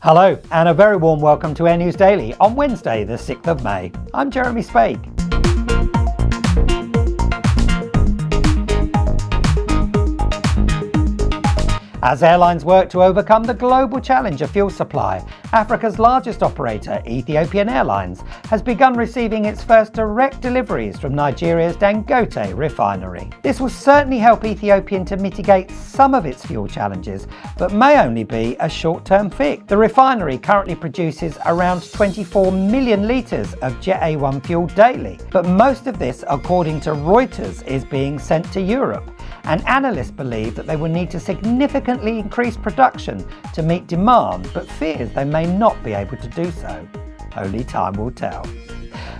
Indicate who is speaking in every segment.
Speaker 1: Hello and a very warm welcome to Air News Daily on Wednesday the 6th of May. I'm Jeremy Spake. As airlines work to overcome the global challenge of fuel supply, Africa's largest operator, Ethiopian Airlines, has begun receiving its first direct deliveries from Nigeria's Dangote refinery. This will certainly help Ethiopian to mitigate some of its fuel challenges, but may only be a short-term fix. The refinery currently produces around 24 million litres of Jet A1 fuel daily, but most of this, according to Reuters, is being sent to Europe. And analysts believe that they will need to significantly increase production to meet demand, but fears they may not be able to do so. Only time will tell.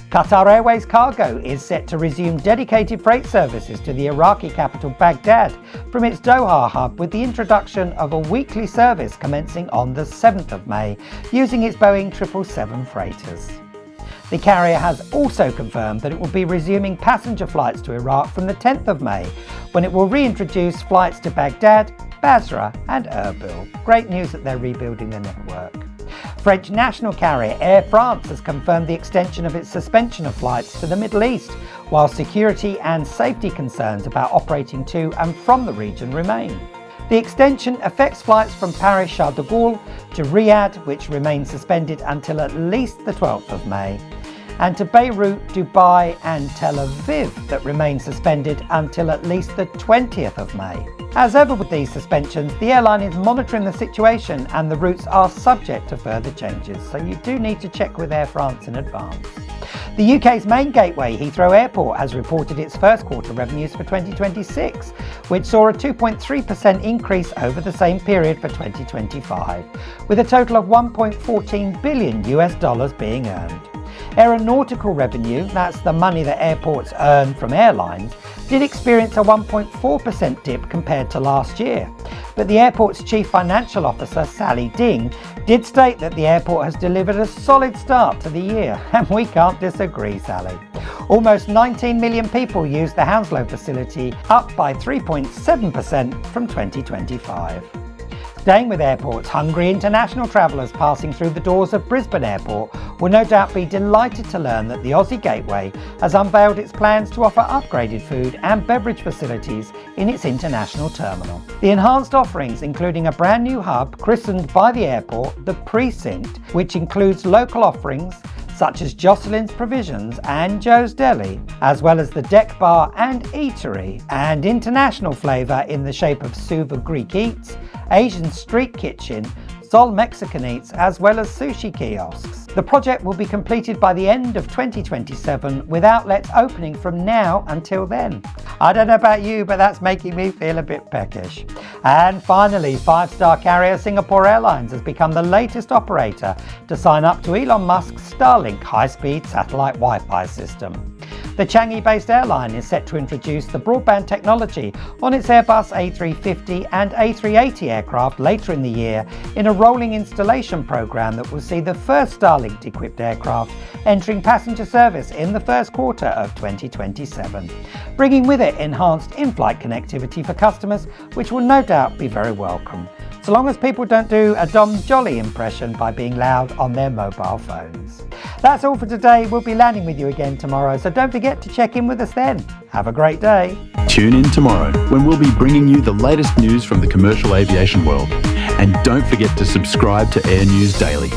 Speaker 1: Qatar Airways cargo is set to resume dedicated freight services to the Iraqi capital Baghdad from its Doha hub, with the introduction of a weekly service commencing on the 7th of May using its Boeing 777 freighters. The carrier has also confirmed that it will be resuming passenger flights to Iraq from the 10th of May, when it will reintroduce flights to Baghdad, Basra and Erbil. Great news that they're rebuilding the network. French national carrier Air France has confirmed the extension of its suspension of flights to the Middle East, while security and safety concerns about operating to and from the region remain. The extension affects flights from Paris-Charles de Gaulle to Riyadh, which remain suspended until at least the 12th of May, and to Beirut, Dubai and Tel Aviv that remain suspended until at least the 20th of May. As ever with these suspensions, the airline is monitoring the situation and the routes are subject to further changes, so you do need to check with Air France in advance. The UK's main gateway, Heathrow Airport, has reported its first quarter revenues for 2026, which saw a 2.3% increase over the same period for 2025, with a total of $1.14 billion being earned. Aeronautical revenue, that's the money that airports earn from airlines, did experience a 1.4% dip compared to last year. But the airport's chief financial officer, Sally Ding, did state that the airport has delivered a solid start to the year, and we can't disagree, Sally. Almost 19 million people used the Hounslow facility, up by 3.7% from 2025. Staying with airports, hungry international travellers passing through the doors of Brisbane Airport will no doubt be delighted to learn that the Aussie Gateway has unveiled its plans to offer upgraded food and beverage facilities in its international terminal. The enhanced offerings, including a brand new hub christened by the airport the Precinct, which includes local offerings such as Jocelyn's Provisions and Joe's Deli, as well as the deck bar and eatery, and international flavour in the shape of Suva Greek Eats, Asian Street Kitchen, Sol Mexican Eats, as well as sushi kiosks. The project will be completed by the end of 2027, with outlets opening from now until then. I don't know about you, but that's making me feel a bit peckish. And finally, five-star carrier Singapore Airlines has become the latest operator to sign up to Elon Musk's Starlink high-speed satellite Wi-Fi system. The Changi-based airline is set to introduce the broadband technology on its Airbus A350 and A380 aircraft later in the year in a rolling installation program that will see the first Starlink-equipped aircraft entering passenger service in the first quarter of 2027, bringing with it enhanced in-flight connectivity for customers, which will no doubt be very welcome, so long as people don't do a Dom Jolly impression by being loud on their mobile phones. That's all for today. We'll be landing with you again tomorrow, so don't forget to check in with us then. Have a great day.
Speaker 2: Tune in tomorrow when we'll be bringing you the latest news from the commercial aviation world. And don't forget to subscribe to Air News Daily.